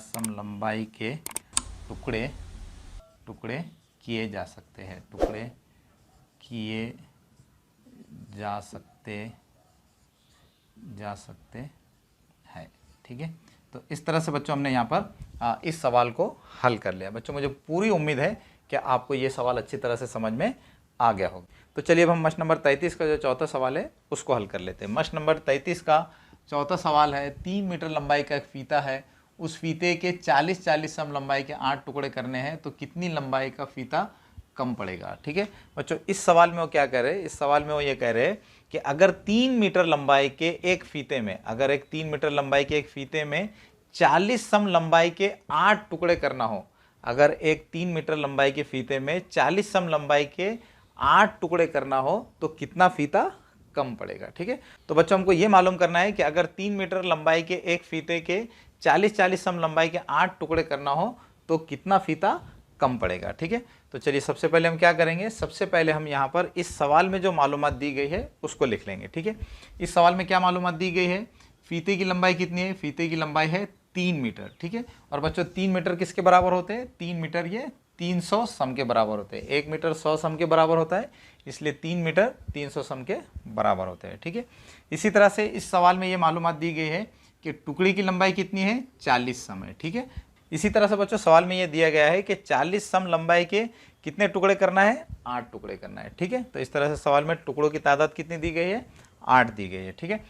सम लंबाई के टुकड़े किए जा सकते हैं, जा सकते हैं। ठीक है, तो इस तरह से बच्चों हमने यहाँ पर इस सवाल को हल कर लिया। बच्चों मुझे पूरी उम्मीद है कि आपको ये सवाल अच्छी तरह से समझ में आ गया होगा। तो चलिए अब हम मश्क नंबर 33 का जो चौथा सवाल है उसको हल कर लेते हैं। मश्क नंबर 33 का चौथा सवाल है, 3 मीटर लंबाई का एक फीता है, उस फीते के 40 सम लंबाई के 8 टुकड़े करने हैं, तो कितनी लंबाई का फीता कम पड़ेगा। ठीक है बच्चों, इस सवाल में वो क्या कह रहे हैं, इस सवाल में वो ये कह रहे हैं कि अगर 3 मीटर लंबाई के एक फीते में, अगर एक 3 मीटर लंबाई के एक फीते में 40 सम लंबाई के 8 टुकड़े करना हो, अगर एक 3 मीटर लंबाई के फीते में 40 सम लंबाई के 8 टुकड़े करना हो तो कितना फीता कम पड़ेगा। ठीक है, तो बच्चों हमको ये मालूम करना है कि अगर 3 मीटर लंबाई के एक फीते के 40 सम लंबाई के 8 टुकड़े करना हो तो कितना फीता कम पड़ेगा। ठीक है, तो चलिए सबसे पहले हम क्या करेंगे, सबसे पहले हम यहाँ पर इस सवाल में जो मालूमात दी गई है उसको लिख लेंगे। ठीक है, इस सवाल में क्या मालूमात दी गई है, फीते की लंबाई कितनी है, फीते की लंबाई है 3 मीटर। ठीक है, और बच्चों 3 मीटर किसके बराबर होते हैं, 3 मीटर ये 300 सम के बराबर होते हैं। 1 मीटर 100 सम के बराबर होता है, इसलिए 3 मीटर 300 सम के बराबर होते हैं। ठीक है, इसी तरह से इस सवाल में ये मालूमात दी गई है कि टुकड़ी की लंबाई कितनी है, 40 सम है। ठीक है, इसी तरह से बच्चों सवाल में ये दिया गया है कि 40 सम लंबाई के कितने टुकड़े करना है, 8 टुकड़े करना है। ठीक है, तो इस तरह से सवाल में टुकड़ों की तादाद कितनी दी गई है, 8 दी गई है। ठीक है,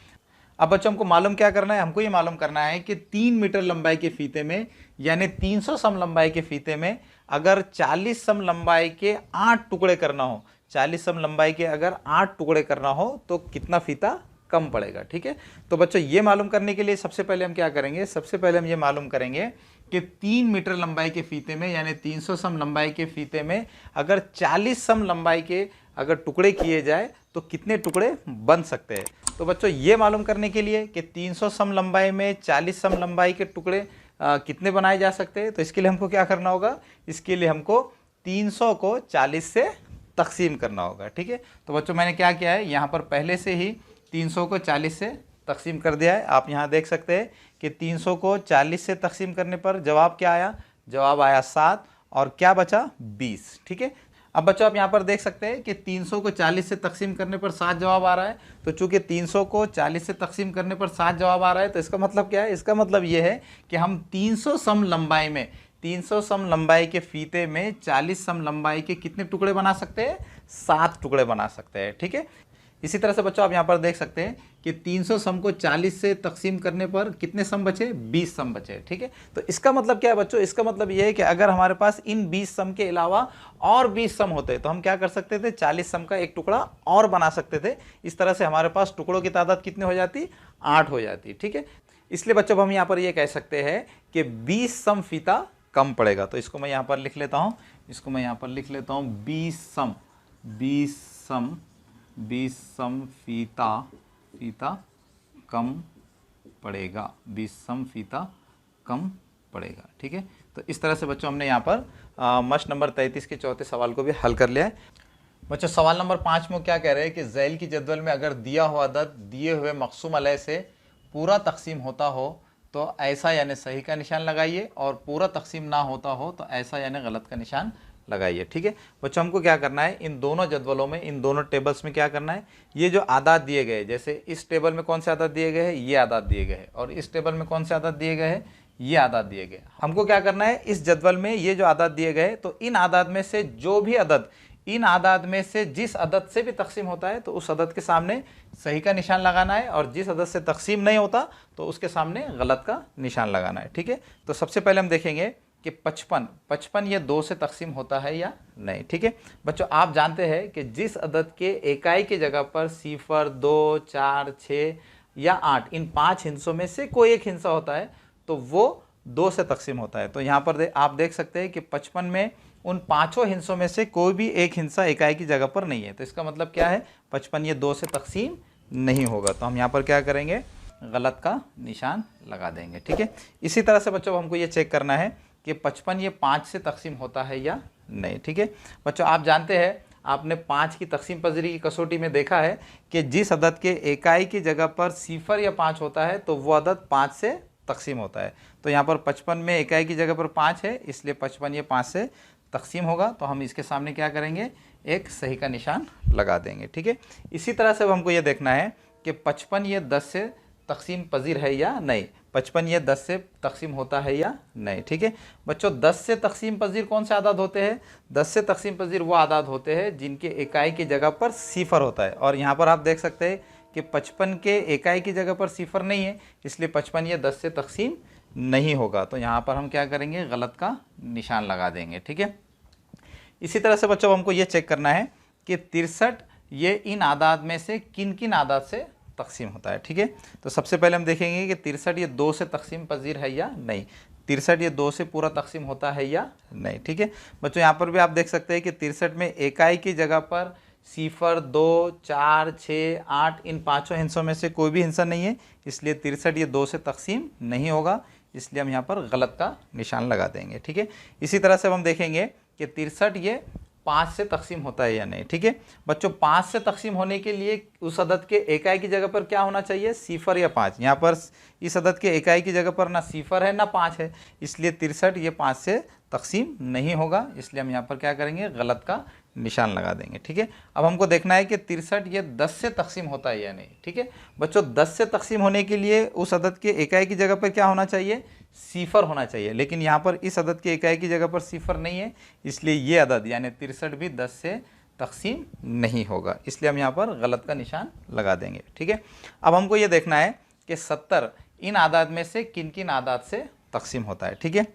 अब बच्चों हमको मालूम क्या करना है, हमको ये मालूम करना है कि 3 मीटर लंबाई के फीते में यानी 300 सम लंबाई के फीते में अगर 40 सम लंबाई के 8 टुकड़े करना हो, 40 सम लंबाई के अगर 8 टुकड़े करना हो तो कितना फीता कम पड़ेगा। ठीक है, तो बच्चों ये मालूम करने के लिए सबसे पहले हम क्या करेंगे, सबसे पहले हम ये मालूम करेंगे कि 3 मीटर लंबाई के फीते में यानी 300 सम लंबाई के फीते में अगर 40 सम लंबाई के अगर टुकड़े किए जाए तो कितने टुकड़े बन सकते हैं। तो बच्चों ये मालूम करने के लिए कि 300 सम लंबाई में 40 सम लंबाई के टुकड़े कितने बनाए जा सकते हैं, तो इसके लिए हमको क्या करना होगा, इसके लिए हमको 300 को 40 से तकसीम करना होगा। ठीक है, तो बच्चों मैंने क्या किया है, यहाँ पर पहले से ही 300 को 40 से तकसीम कर दिया है। आप यहाँ देख सकते हैं कि 300 को 40 से तकसीम करने पर जवाब क्या आया, जवाब आया 7 और क्या बचा 20। ठीक है, अब बच्चों आप यहाँ पर देख सकते हैं कि 300 को 40 से तकसीम करने पर 7 जवाब आ रहा है। तो चूंकि 300 को 40 से तकसीम करने पर 7 जवाब आ रहा है, तो इसका मतलब क्या है, इसका मतलब ये है कि हम 300 सम लंबाई में 300 सम लंबाई के फीते में 40 सम लंबाई के कितने टुकड़े बना सकते हैं, 7 टुकड़े बना सकते हैं। ठीक है, इसी तरह से बच्चों आप यहाँ पर देख सकते हैं कि 300 सम को 40 से तकसीम करने पर कितने सम बचे, 20 सम बचे। ठीक है, तो इसका मतलब क्या है बच्चों, इसका मतलब ये है कि अगर हमारे पास इन 20 सम के अलावा और 20 सम होते तो हम क्या कर सकते थे, 40 सम का एक टुकड़ा और बना सकते थे। इस तरह से हमारे पास टुकड़ों की तादाद कितनी हो जाती, 8 हो जाती। ठीक है, इसलिए बच्चों हम यहाँ पर ये कह सकते हैं कि 20 सम फीता कम पड़ेगा। तो इसको मैं यहाँ पर लिख लेता हूँ, इसको मैं यहाँ पर लिख लेता हूँ 20 सम फीता कम पड़ेगा, 20 सम फीता कम पड़ेगा। ठीक है, तो इस तरह से बच्चों हमने यहाँ पर मस्ट नंबर 33 के चौथे सवाल को भी हल कर लिया है। बच्चों सवाल नंबर 5 में क्या कह रहे हैं कि ज़ैल की जदवल में अगर दिया हुआ अदद दिए हुए मक़सूम अलैह से पूरा तकसीम होता हो तो ऐसा यानी सही का निशान लगाइए, और पूरा तकसीम ना होता हो तो ऐसा यानी गलत का निशान लगाइए। ठीक है बच्चों, हमको क्या करना है, इन दोनों जदवलों में, इन दोनों टेबल्स में क्या करना है, ये जो आदाद दिए गए, जैसे इस टेबल में कौन से आदाद दिए गए हैं, ये आदाद दिए गए हैं, और इस टेबल में कौन से आदाद दिए गए हैं, ये आदाद दिए गए। हमको क्या करना है, इस जदवल में ये जो आदाद दिए गए तो इन आदाद में से जो भी अदद, इन आदाद में से जिस अदद से भी तकसीम होता है तो उस अदद के सामने सही का निशान लगाना है, और जिस अदद से तकसीम नहीं होता तो उसके सामने गलत का निशान लगाना है। ठीक है, तो सबसे पहले हम देखेंगे कि 55 ये 2 से तकसीम होता है या नहीं। ठीक है बच्चों, आप जानते हैं कि जिस अदद के इकाई की जगह पर 0, 2, 4, 6 या 8 इन 5 हिस्सों में से कोई एक हिस्सा होता है तो वो 2 से तकसीम होता है। तो यहाँ पर आप देख सकते हैं कि 55 में उन 5 हिस्सों में से कोई भी एक हिस्सा इकाई की जगह पर नहीं है। तो इसका मतलब क्या है, 55 ये 2 से तकसीम नहीं होगा। तो हम यहाँ पर क्या करेंगे, गलत का निशान लगा देंगे। ठीक है, इसी तरह से बच्चों हमको ये चेक करना है कि 55 ये 5 से तकसीम होता है या नहीं। ठीक है बच्चों, आप जानते हैं, आपने 5 की तकसीम पजरी की कसौटी में देखा है कि जिस अदद के इकाई की जगह पर 0 या 5 होता है तो वो अदद 5 से तकसीम होता है। तो यहाँ पर 55 में इकाई की जगह पर 5 है, इसलिए 55 ये 5 से तकसीम होगा। तो हम इसके सामने क्या करेंगे, एक सही का निशान लगा देंगे। ठीक है, इसी तरह से अब हमको ये देखना है कि 55 ये 10 से तकसीम पजीर है या नहीं, 55 ये 10 से तकसीम होता है या नहीं। ठीक है बच्चों, 10 से तकसीम पजीर कौन से आदाद होते हैं, 10 से तकसीम पजीर वो आदाद होते हैं जिनके इकाई की जगह पर 0 होता है। और यहाँ पर आप देख सकते हैं कि 55 के इकाई की जगह पर 0 नहीं है, इसलिए 55 ये 10 से तकसीम नहीं होगा। तो यहाँ पर हम क्या करेंगे, गलत का निशान लगा देंगे। ठीक है, इसी तरह से बच्चों हमको ये चेक करना है कि 63 ये इन आदाद में से किन किन आदाद से तकसीम होता है। ठीक है, तो सबसे पहले हम देखेंगे कि 63 ये 2 से तकसीम पजीर है या नहीं, 63 ये 2 से पूरा तकसीम होता है या नहीं। ठीक है बच्चों, यहाँ पर भी आप देख सकते हैं कि 63 में इकाई की जगह पर 0, 2, 4, 6, 8 इन 5 हिस्सों में से कोई भी हिस्सा नहीं है, इसलिए 63 ये 2 से तकसीम नहीं होगा, इसलिए हम यहाँ पर गलत का निशान लगा देंगे। ठीक है, इसी तरह से हम देखेंगे कि 63 ये 5 से तकसीम होता है या नहीं। ठीक है बच्चों, 5 से तकसीम होने के लिए उस अदद के इकाई की जगह पर क्या होना चाहिए, 0 या 5। यहाँ पर इस अदद के इकाई की जगह पर ना 0 है ना 5 है, इसलिए 63 ये 5 से तकसीम नहीं होगा, इसलिए हम यहाँ पर क्या करेंगे, गलत का निशान लगा देंगे। ठीक है, अब हमको देखना है कि 63 ये 10 से तकसीम होता है या नहीं। ठीक है बच्चों, 10 से तकसीम होने के लिए उस अदद के इकाई की जगह पर क्या होना चाहिए, 0 होना चाहिए, लेकिन यहाँ पर इस अदद के इकाई की जगह पर 0 नहीं है, इसलिए ये अदद यानी 63 भी 10 से तकसीम नहीं होगा, इसलिए हम यहाँ पर गलत का निशान लगा देंगे। ठीक है, अब हमको ये देखना है कि 70 इन आदाद में से किन किन आदाद से तकसीम होता है। ठीक है,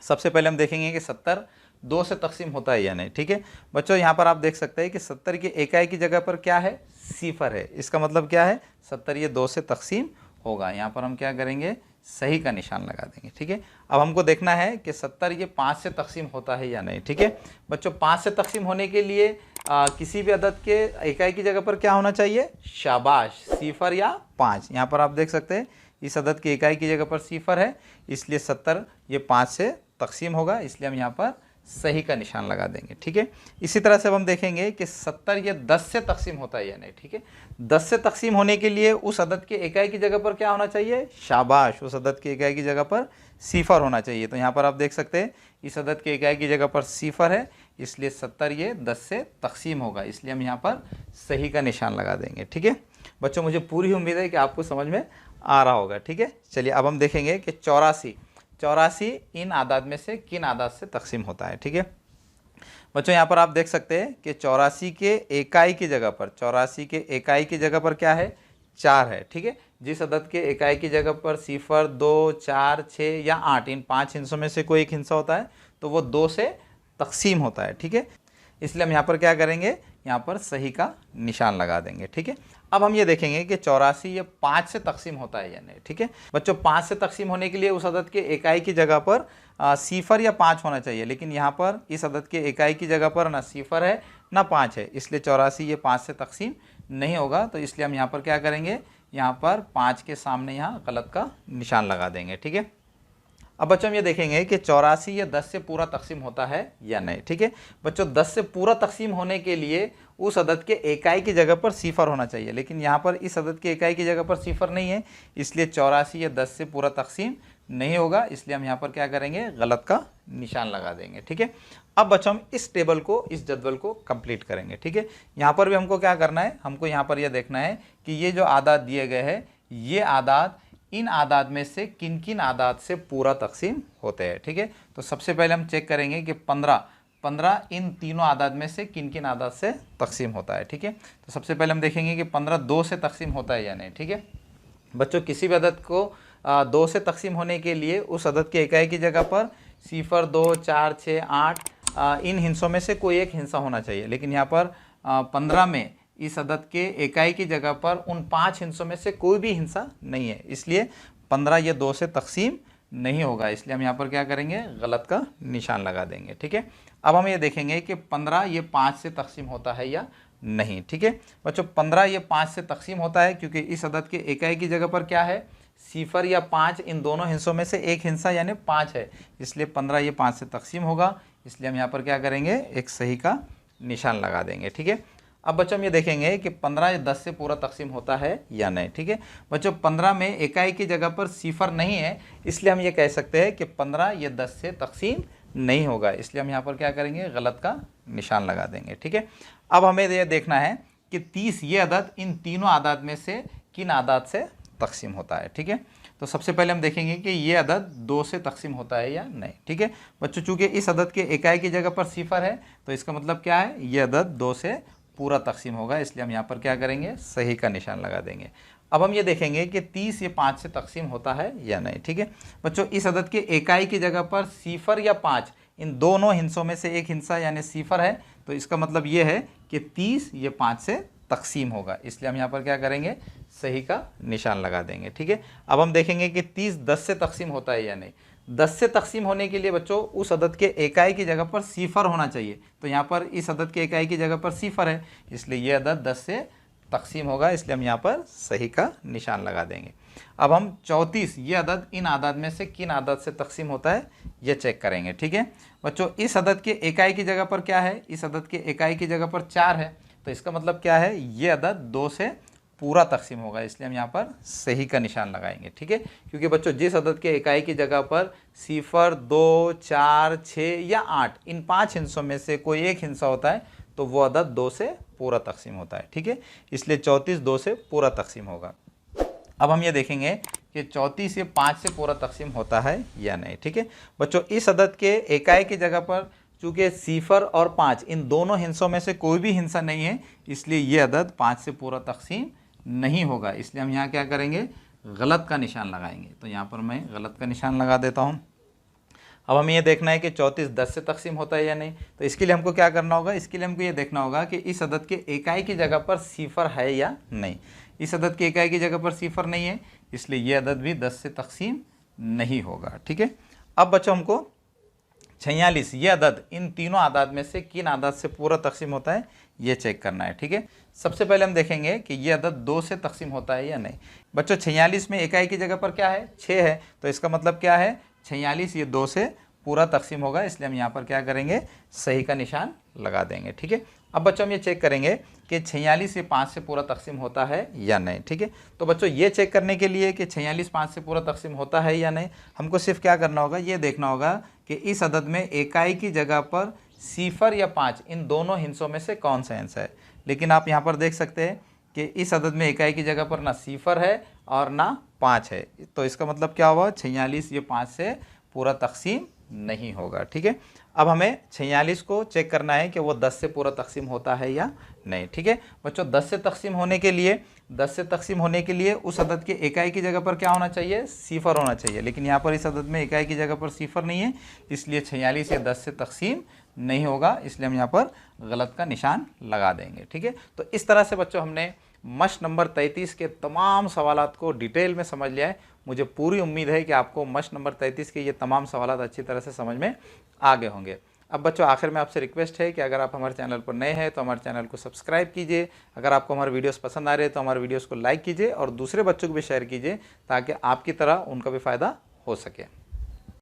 सबसे पहले हम देखेंगे कि 70 2 से तकसीम होता है या नहीं। ठीक है बच्चों, यहाँ पर आप देख सकते हैं कि 70 की इकाई की जगह पर क्या है, 0 है, इसका मतलब क्या है, 70 ये 2 से तकसीम होगा। यहाँ पर हम क्या करेंगे, सही का निशान लगा देंगे। ठीक है, अब हमको देखना है कि 70 ये 5 से तकसीम होता है या नहीं। ठीक है बच्चों, 5 से तकसीम होने के लिए किसी भी अदद के इकाई की जगह पर क्या होना चाहिए, शाबाश, 0 या 5। यहाँ पर आप देख सकते हैं इस अदद की इकाई की जगह पर 0 है, इसलिए 70 ये 5 से तकसीम होगा, इसलिए हम यहाँ पर सही का निशान लगा देंगे। ठीक है, इसी तरह से अब हम देखेंगे कि 70 ये 10 से तकसीम होता है या नहीं। ठीक है, 10 से तकसीम होने के लिए उस अदद के इकाई की जगह पर क्या होना चाहिए, शाबाश, उस अदद के इकाई की जगह पर 0 होना चाहिए। तो यहाँ पर आप देख सकते हैं इस अदद के इकाई की जगह पर 0 है, इसलिए 70 ये 10 से तकसीम होगा, इसलिए हम यहाँ पर सही का निशान लगा देंगे। ठीक है बच्चों, मुझे पूरी उम्मीद है कि आपको समझ में आ रहा होगा। ठीक है, चलिए अब हम देखेंगे कि 84 इन आदाद में से किन आदाद से तकसीम होता है। ठीक है बच्चों, यहाँ पर आप देख सकते हैं कि 84 के इकाई की जगह पर, 84 के इकाई की जगह पर क्या है, 4 है, ठीक है। जिस अदद के इकाई की जगह पर 0, 2, 4, 6 या 8 इन 5 हिस्सों में से कोई एक हिस्सा होता है तो वो 2 से तकसीम होता है, ठीक है। इसलिए हम यहाँ पर क्या करेंगे, यहाँ पर सही का निशान लगा देंगे, ठीक है। अब हम ये देखेंगे कि 84 ये 5 से तकसीम होता है या नहीं, ठीक है। बच्चों 5 से तकसीम होने के लिए उस अदद के इकाई की जगह पर 0 या 5 होना चाहिए, लेकिन यहाँ पर इस अदद के इकाई की जगह पर ना 0 है ना 5 है, इसलिए 84 ये 5 से तकसीम नहीं होगा। तो इसलिए हम यहाँ पर क्या करेंगे, यहाँ पर 5 के सामने यहाँ गलत का निशान लगा देंगे, ठीक है। अब बच्चों हम ये देखेंगे कि 84 ये 10 से पूरा तकसीम होता है या नहीं, ठीक है। बच्चों 10 से पूरा तकसीम होने के लिए उस अदद के इकाई की जगह पर 0 होना चाहिए, लेकिन यहाँ पर इस अदद के इकाई की जगह पर 0 नहीं है, इसलिए 84 ये 10 से पूरा तकसीम नहीं होगा। इसलिए हम यहाँ पर क्या करेंगे, गलत का निशान लगा देंगे, ठीक है। अब बच्चों हम इस टेबल को, इस जदवल को कंप्लीट करेंगे, ठीक है। यहाँ पर भी हमको क्या करना है, हमको यहाँ पर यह देखना है कि ये जो आदाद दिए गए हैं, ये आदाद इन आदाद में से किन किन आदाद से पूरा तकसीम होते हैं, ठीक है। तो सबसे पहले हम चेक करेंगे कि 15 इन तीनों आदाद में से किन किन आदाद से तकसीम होता है, ठीक है। तो सबसे पहले हम देखेंगे कि 15 2 से तकसीम होता है या नहीं, ठीक है। बच्चों किसी भी अदद को 2 से तकसीम होने के लिए उस अदद के इकाई की जगह पर 0, 2, 4, 6, 8 इन हिस्सों में से कोई एक हिस्सा होना चाहिए, लेकिन यहाँ पर 15 में इस अदद के इकाई की जगह पर उन 5 हिस्सों में से कोई भी हिस्सा नहीं है, इसलिए 15 ये 2 से तकसीम नहीं होगा। इसलिए हम यहाँ पर क्या करेंगे, गलत का निशान लगा देंगे, ठीक है। अब हम ये देखेंगे कि 15 ये 5 से तकसीम होता है या नहीं, ठीक है। बच्चों 15 ये 5 से तकसीम होता है क्योंकि इस अदद के इकाई की जगह पर क्या है, 0 या 5 इन दोनों हिस्सों में से एक हिस्सा यानी 5 है, इसलिए 15 ये 5 से तकसीम होगा। इसलिए हम यहाँ पर क्या करेंगे, एक सही का निशान लगा देंगे, ठीक है। अब बच्चों हम ये देखेंगे कि 15 ये 10 से पूरा तकसीम होता है या नहीं, ठीक है। बच्चों 15 में इकाई की जगह पर 0 नहीं है, इसलिए हम ये कह सकते हैं कि 15 ये 10 से तकसीम नहीं होगा। इसलिए हम यहाँ पर क्या करेंगे, गलत का निशान लगा देंगे, ठीक है। अब हमें ये देखना है कि 30 ये अदद इन तीनों आदाद में से किन आदाद से तकसीम होता है, ठीक है। तो सबसे पहले हम देखेंगे कि ये अदद 2 से तकसीम होता है या नहीं, ठीक है। बच्चों चूँकि इस अदद के इकाई की जगह पर 0 है तो इसका मतलब क्या है, ये अदद 2 से पूरा तकसीम होगा। इसलिए हम यहाँ पर क्या करेंगे, सही का निशान लगा देंगे। अब हम ये देखेंगे कि 30 ये 5 से तकसीम होता है या नहीं, ठीक है। बच्चों इस अदद के इकाई की जगह पर 0 या 5 इन दोनों हिस्सों में से एक हिस्सा यानी 0 है, तो इसका मतलब ये है कि 30 ये 5 से तकसीम होगा। इसलिए हम यहाँ पर क्या करेंगे, सही का निशान लगा देंगे, ठीक है। अब हम देखेंगे कि 30 10 से तकसीम होता है या नहीं। 10 से तकसीम होने के लिए बच्चों उस अदद के इकाई की जगह पर 0 होना चाहिए, तो यहाँ पर इस अदद के इकाई की जगह पर 0 है, इसलिए ये अदद 10 से तकसीम होगा। इसलिए हम यहाँ पर सही का निशान लगा देंगे। अब हम 34 ये अदद इन आदाद में से किन आदाद से तकसीम होता है ये चेक करेंगे, ठीक है। बच्चों इस अदद के इकाई की जगह पर क्या है, इस अदद के इकाई की जगह पर 4 है, तो इसका मतलब क्या है, ये अदद 2 से पूरा तकसीम होगा। इसलिए हम यहाँ पर सही का निशान लगाएंगे, ठीक है। क्योंकि बच्चों जिस अदद के इकाई की जगह पर 0, 2, 4, 6 या 8 इन 5 हिस्सों में से कोई एक हिस्सा होता है तो वो अदद 2 से पूरा तकसीम होता है, ठीक है। इसलिए 34 2 से पूरा तकसीम होगा। अब हम ये देखेंगे कि 34 ये 5 से पूरा तकसीम होता है या नहीं, ठीक है। बच्चों इस अदद के इकाई की जगह पर चूँकि 0 और 5 इन दोनों हिस्सों में से कोई भी हिस्सा नहीं है, इसलिए ये अदद 5 से पूरा तकसीम नहीं होगा। इसलिए हम यहाँ क्या करेंगे, गलत का निशान लगाएंगे। तो यहाँ पर मैं गलत का निशान लगा देता हूँ। अब हमें ये देखना है कि 34 10 से तकसीम होता है या नहीं। तो इसके लिए हमको क्या करना होगा, इसके लिए हमको ये देखना होगा कि इस अदद के इकाई की जगह पर 0 है या नहीं। इस अदद के इकाई की जगह पर 0 नहीं है, इसलिए ये अदद भी 10 से तकसीम नहीं होगा, ठीक है। अब बच्चों हमको 46 ये अदद इन तीनों आदाद में से किन आदाद से पूरा तकसीम होता है ये चेक करना है, ठीक है। सबसे पहले हम देखेंगे कि ये अदद 2 से तकसीम होता है या नहीं। बच्चों 46 में इकाई की जगह पर क्या है, 6 है, तो इसका मतलब क्या है, 46 ये 2 से पूरा तकसीम होगा। इसलिए हम यहाँ पर क्या करेंगे, सही का निशान लगा देंगे, ठीक है। अब बच्चों हम ये चेक करेंगे कि 46 ये 5 से पूरा तकसीम होता है या नहीं, ठीक है। तो बच्चों ये चेक करने के लिए कि 46 5 से पूरा तकसीम होता है या नहीं, हमको सिर्फ क्या करना होगा, ये देखना होगा कि इस अदद में इकाई की जगह पर 0 या 5 इन दोनों हिस्सों में से कौन सा हिस्सा है। लेकिन आप यहाँ पर देख सकते हैं कि इस अदद में इकाई की जगह पर ना 0 है और ना 5 है, तो इसका मतलब क्या हुआ, 46 ये 5 से पूरा तकसीम नहीं होगा, ठीक है। अब हमें 46 को चेक करना है कि वो 10 से पूरा तकसीम होता है या नहीं। ठीक है बच्चों, 10 से तकसीम होने के लिए उस अदद के इकाई की जगह पर क्या होना चाहिए, सिफर होना चाहिए, लेकिन यहाँ पर इस अदद में इकाई की जगह पर सिफर नहीं है, इसलिए 46 ये 10 से तकसीम नहीं होगा, इसलिए हम यहाँ पर गलत का निशान लगा देंगे। ठीक है, तो इस तरह से बच्चों हमने मश्क नंबर 33 के तमाम सवालात को डिटेल में समझ लिया है। मुझे पूरी उम्मीद है कि आपको मश्क नंबर 33 के ये तमाम सवालात अच्छी तरह से समझ में आ गए होंगे। अब बच्चों आखिर में आपसे रिक्वेस्ट है कि अगर आप हमारे चैनल पर नए हैं तो हमारे चैनल को सब्सक्राइब कीजिए। अगर आपको हमारे वीडियोस पसंद आ रहे हैं तो हमारे वीडियोस को लाइक कीजिए और दूसरे बच्चों को भी शेयर कीजिए ताकि आपकी तरह उनका भी फ़ायदा हो सके।